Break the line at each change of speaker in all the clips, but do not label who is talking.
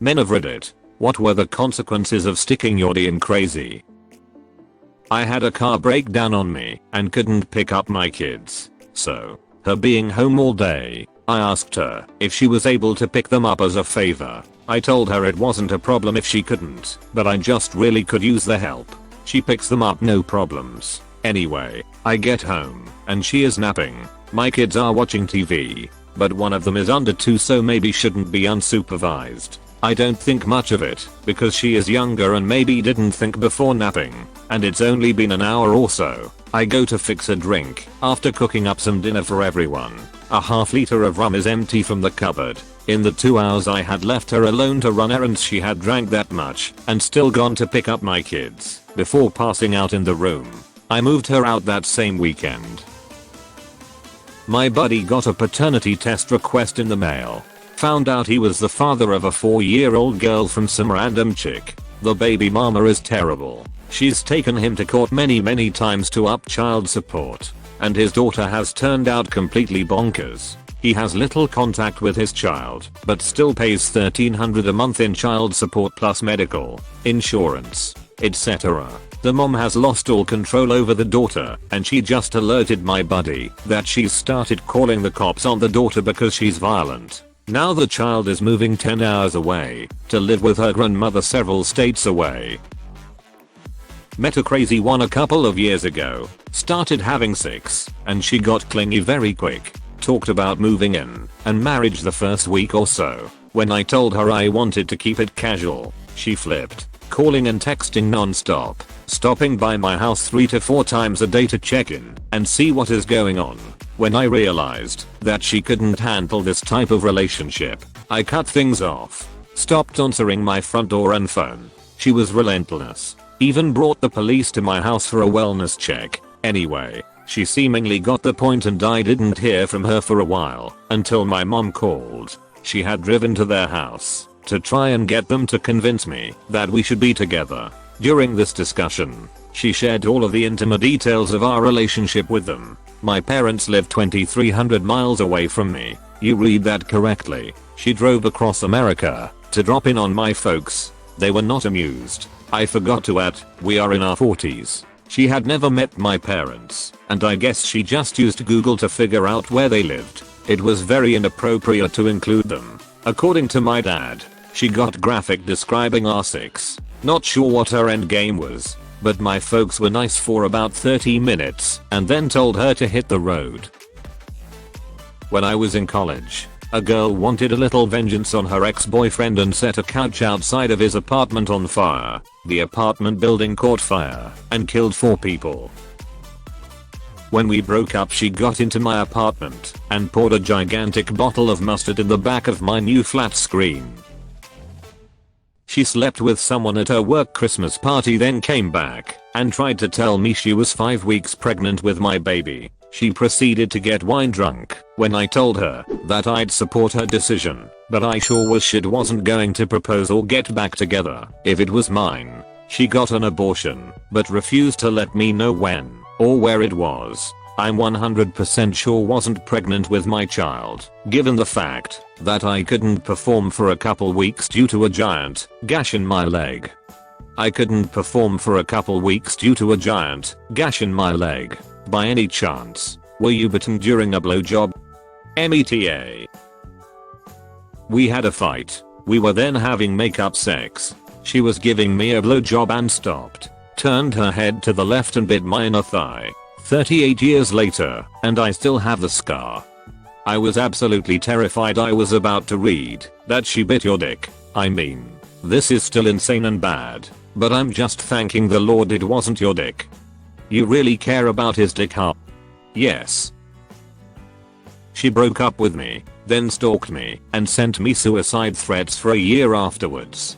Men of Reddit, what were the consequences of sticking your D in crazy? I had a car break down on me and couldn't pick up my kids. So, her being home all day, I asked her if she was able to pick them up as a favor. I told her it wasn't a problem if she couldn't, but I just really could use the help. She picks them up no problems. Anyway, I get home and she is napping. My kids are watching TV, but one of them is under 2 so maybe shouldn't be unsupervised. I don't think much of it because she is younger and maybe didn't think before napping, and it's only been an hour or so. I go to fix a drink after cooking up some dinner for everyone. A half liter of rum is empty from the cupboard. In the 2 hours I had left her alone to run errands, she had drank that much and still gone to pick up my kids before passing out in the room. I moved her out that same weekend. My buddy got a paternity test request in the mail. Found out he was the father of a 4-year-old girl from some random chick. The baby mama is terrible. She's taken him to court many times to up child support. And his daughter has turned out completely bonkers. He has little contact with his child, but still pays $1,300 a month in child support plus medical, insurance, etc. The mom has lost all control over the daughter, and she just alerted my buddy that she's started calling the cops on the daughter because she's violent. Now the child is moving 10 hours away to live with her grandmother several states away. Met a crazy one a couple of years ago. Started having sex, and she got clingy very quick. Talked about moving in and marriage the first week or so. When I told her I wanted to keep it casual, she flipped, calling and texting non-stop, stopping by my house 3 to 4 times a day to check in and see what is going on. When I realized that she couldn't handle this type of relationship, I cut things off. Stopped answering my front door and phone. She was relentless. Even brought the police to my house for a wellness check. Anyway, she seemingly got the point and I didn't hear from her for a while until my mom called. She had driven to their house to try and get them to convince me that we should be together. During this discussion, she shared all of the intimate details of our relationship with them. My parents live 2,300 miles away from me. You read that correctly. She drove across America to drop in on my folks. They were not amused. I forgot to add, we are in our 40s. She had never met my parents, and I guess she just used Google to figure out where they lived. It was very inappropriate to include them. According to my dad, she got graphic describing our sex. Not sure what her end game was, but my folks were nice for about 30 minutes and then told her to hit the road. When I was in college, a girl wanted a little vengeance on her ex-boyfriend and set a couch outside of his apartment on fire. The apartment building caught fire and killed 4 people. When we broke up, she got into my apartment and poured a gigantic bottle of mustard in the back of my new flat screen. She slept with someone at her work Christmas party, then came back and tried to tell me she was 5 weeks pregnant with my baby. She proceeded to get wine drunk when I told her that I'd support her decision, but I sure was shit wasn't going to propose or get back together if it was mine. She got an abortion, but refused to let me know when or where it was. I'm 100% sure wasn't pregnant with my child, given the fact that I couldn't perform for a couple weeks due to a giant gash in my leg. I couldn't perform for a couple weeks due to a giant gash in my leg. By any chance, were you bitten during a blowjob? META. We had a fight. We were then having make-up sex. She was giving me a blowjob and stopped, turned her head to the left and bit my inner thigh. 38 years later, and I still have the scar. I was absolutely terrified. I was about to read that she bit your dick. I mean, this is still insane and bad, but I'm just thanking the Lord it wasn't your dick. You really care about his dick, huh? Yes. She broke up with me, then stalked me, and sent me suicide threats for a year afterwards.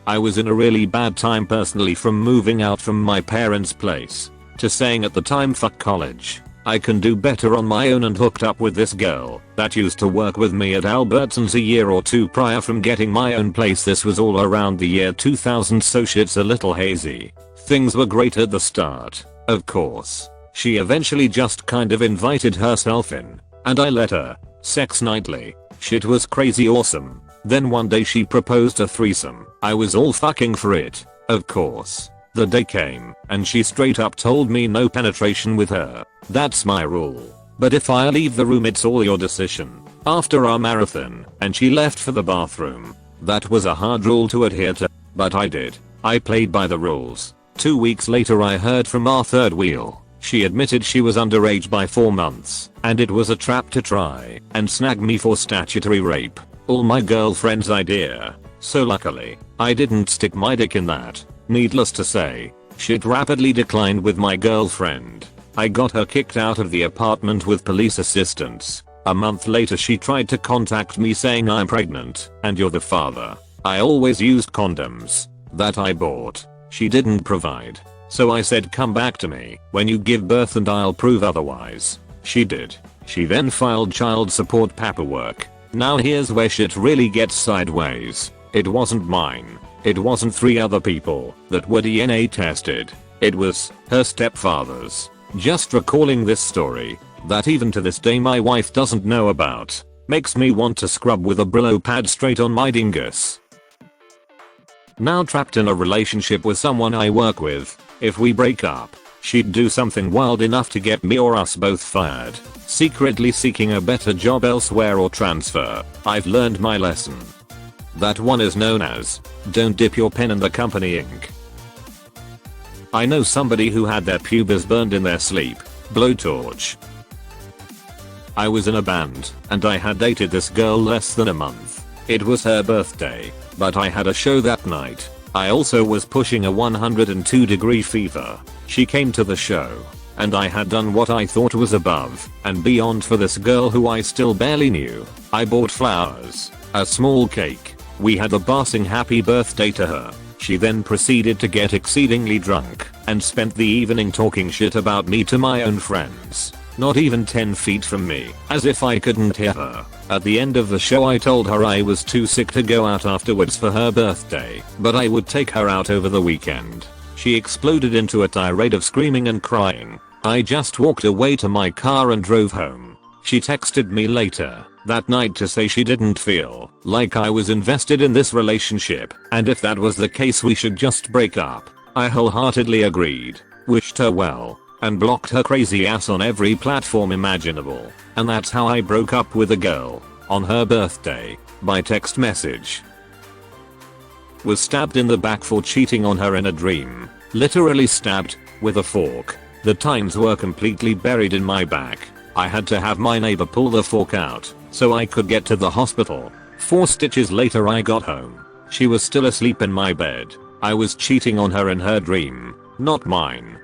I was in a really bad time personally, from moving out from my parents' place to saying at the time fuck college, I can do better on my own, and hooked up with this girl that used to work with me at Albertsons a year or 2 prior from getting my own place. This was all around the year 2000, so shit's a little hazy. Things were great at the start, of course. She eventually just kind of invited herself in, and I let her. Sex nightly. Shit was crazy awesome. Then one day she proposed a threesome. I was all fucking for it, of course. The day came, and she straight up told me no penetration with her. That's my rule. But if I leave the room it's all your decision. After our marathon, and she left for the bathroom. That was a hard rule to adhere to, but I did. I played by the rules. 2 weeks later I heard from our third wheel. She admitted she was underage by 4 months, and it was a trap to try and snag me for statutory rape. All my girlfriend's idea. So luckily, I didn't stick my dick in that. Needless to say, shit rapidly declined with my girlfriend. I got her kicked out of the apartment with police assistance. A month later she tried to contact me saying I'm pregnant and you're the father. I always used condoms that I bought. She didn't provide. So I said come back to me when you give birth and I'll prove otherwise. She did. She then filed child support paperwork. Now here's where shit really gets sideways. It wasn't mine. It wasn't 3 other people that were DNA tested. It was her stepfather's. Just recalling this story, that even to this day my wife doesn't know about, makes me want to scrub with a Brillo pad straight on my dingus. Now trapped in a relationship with someone I work with. If we break up, she'd do something wild enough to get me or us both fired, secretly seeking a better job elsewhere or transfer. I've learned my lesson. That one is known as, don't dip your pen in the company ink. I know somebody who had their pubes burned in their sleep. Blowtorch. I was in a band, and I had dated this girl less than a month. It was her birthday, but I had a show that night. I also was pushing a 102-degree fever. She came to the show, and I had done what I thought was above and beyond for this girl who I still barely knew. I bought flowers, a small cake. We had a passing happy birthday to her. She then proceeded to get exceedingly drunk and spent the evening talking shit about me to my own friends. Not even 10 feet from me, as if I couldn't hear her. At the end of the show I told her I was too sick to go out afterwards for her birthday, but I would take her out over the weekend. She exploded into a tirade of screaming and crying. I just walked away to my car and drove home. She texted me later that night to say she didn't feel like I was invested in this relationship, and if that was the case we should just break up. I wholeheartedly agreed, wished her well, and blocked her crazy ass on every platform imaginable. And that's how I broke up with a girl, on her birthday, by text message. Was stabbed in the back for cheating on her in a dream. Literally stabbed, with a fork. The tines were completely buried in my back. I had to have my neighbor pull the fork out, so I could get to the hospital. 4 stitches later I got home. She was still asleep in my bed. I was cheating on her in her dream, not mine.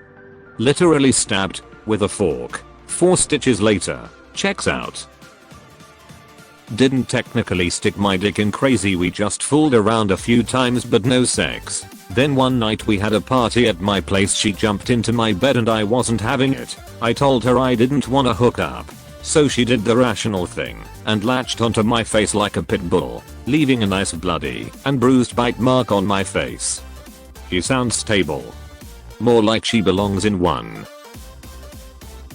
Literally stabbed, with a fork. 4 stitches later. Checks out. Didn't technically stick my dick in crazy, we just fooled around a few times but no sex. Then one night we had a party at my place, she jumped into my bed and I wasn't having it. I told her I didn't want to hook up. So she did the rational thing and latched onto my face like a pit bull, leaving a nice bloody and bruised bite mark on my face. She sounds stable. More like she belongs in one.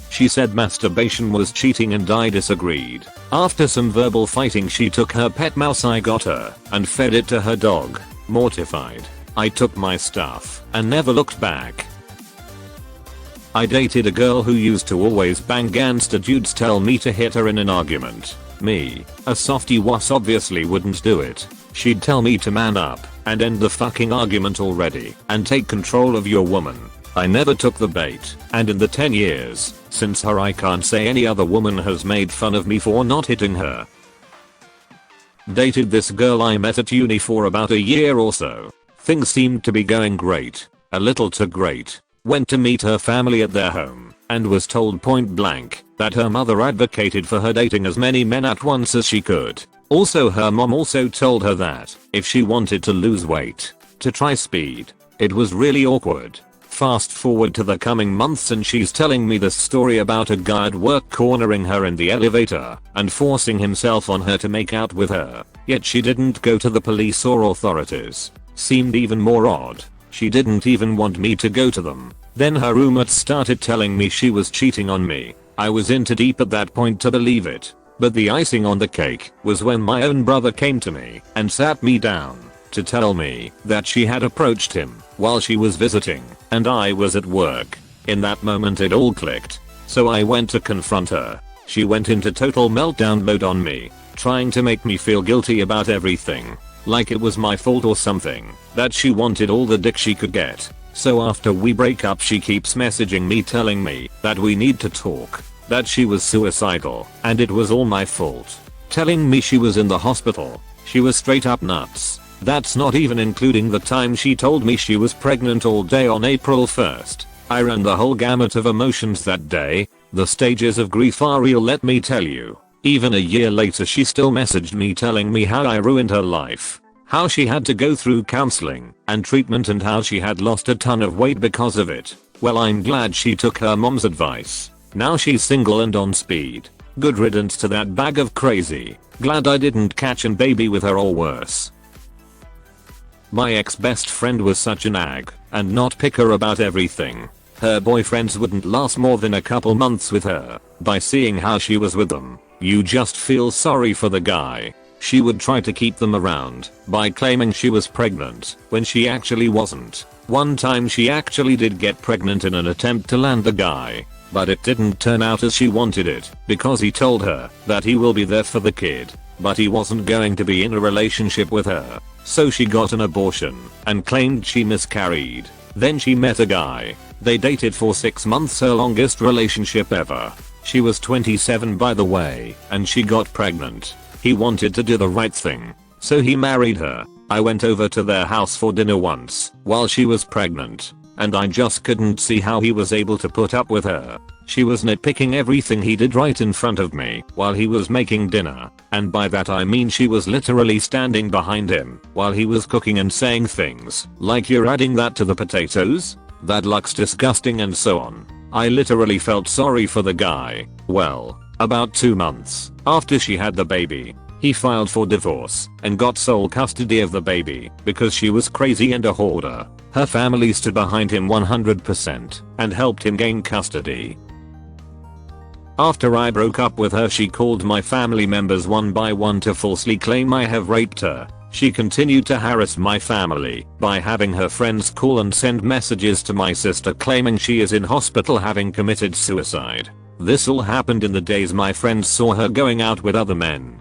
She said masturbation was cheating and I disagreed. After some verbal fighting she took her pet mouse I got her and fed it to her dog. Mortified, I took my stuff and never looked back. I dated a girl who used to always bang gangster dudes tell me to hit her in an argument. Me, a softie wuss, obviously wouldn't do it. She'd tell me to man up and end the fucking argument already and take control of your woman. I never took the bait, and in the 10 years since her I can't say any other woman has made fun of me for not hitting her. Dated this girl I met at uni for about a year or so. Things seemed to be going great, a little too great. Went to meet her family at their home and was told point blank that her mother advocated for her dating as many men at once as she could. Also her mom also told her that if she wanted to lose weight, to try speed. It was really awkward. Fast forward to the coming months and she's telling me this story about a guy at work cornering her in the elevator and forcing himself on her to make out with her. Yet she didn't go to the police or authorities. Seemed even more odd. She didn't even want me to go to them. Then her roommate started telling me she was cheating on me. I was in too deep at that point to believe it. But the icing on the cake was when my own brother came to me and sat me down to tell me that she had approached him while she was visiting and I was at work. In that moment it all clicked. So I went to confront her. She went into total meltdown mode on me, trying to make me feel guilty about everything. Like it was my fault or something, that she wanted all the dick she could get. So after we break up she keeps messaging me telling me that we need to talk, that she was suicidal and it was all my fault. Telling me she was in the hospital. She was straight up nuts. That's not even including the time she told me she was pregnant all day on April 1st. I ran the whole gamut of emotions that day. The stages of grief are real, let me tell you. Even a year later she still messaged me telling me how I ruined her life. How she had to go through counseling and treatment and how she had lost a ton of weight because of it. Well, I'm glad she took her mom's advice. Now she's single and on speed. Good riddance to that bag of crazy. Glad I didn't catch and baby with her or worse. My ex-best friend was such an ag and not picker about everything. Her boyfriends wouldn't last more than a couple months with her. By seeing how she was with them, you just feel sorry for the guy. She would try to keep them around by claiming she was pregnant when she actually wasn't. One time she actually did get pregnant in an attempt to land the guy, but it didn't turn out as she wanted it because he told her that he will be there for the kid, but he wasn't going to be in a relationship with her. So she got an abortion and claimed she miscarried. Then she met a guy. They dated for 6 months, her longest relationship ever. She was 27 by the way, and she got pregnant. He wanted to do the right thing, so he married her. I went over to their house for dinner once while she was pregnant, and I just couldn't see how he was able to put up with her. She was nitpicking everything he did right in front of me while he was making dinner, and by that I mean she was literally standing behind him while he was cooking and saying things like, "You're adding that to the potatoes? That looks disgusting," and so on. I literally felt sorry for the guy. Well, about 2 months after she had the baby, he filed for divorce and got sole custody of the baby because she was crazy and a hoarder. Her family stood behind him 100% and helped him gain custody. After I broke up with her, she called my family members one by one to falsely claim I have raped her. She continued to harass my family by having her friends call and send messages to my sister claiming she is in hospital having committed suicide. This all happened in the days my friends saw her going out with other men.